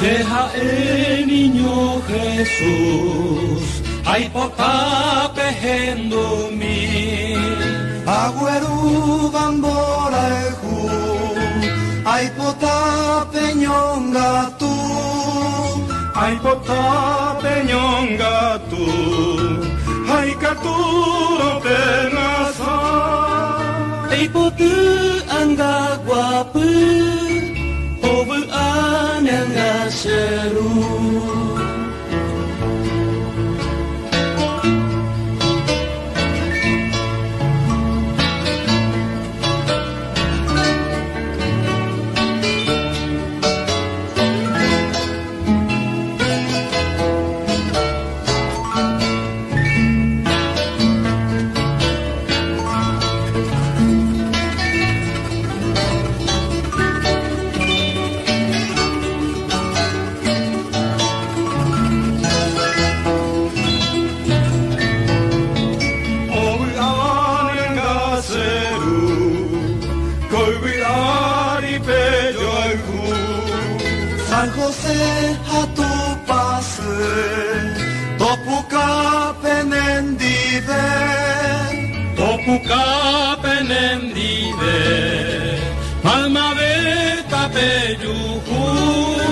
Deja el niño Jesús, ay pota pejendo mi. Agüero bambora eju, ay pota peñonga tú. Ay pota peñonga tú, ay caturo penasa. Ay potu angga guapu, obu ananga seru. San José a tu pase, topuka penendive, Topuka penendive, palma de tapeyuhu.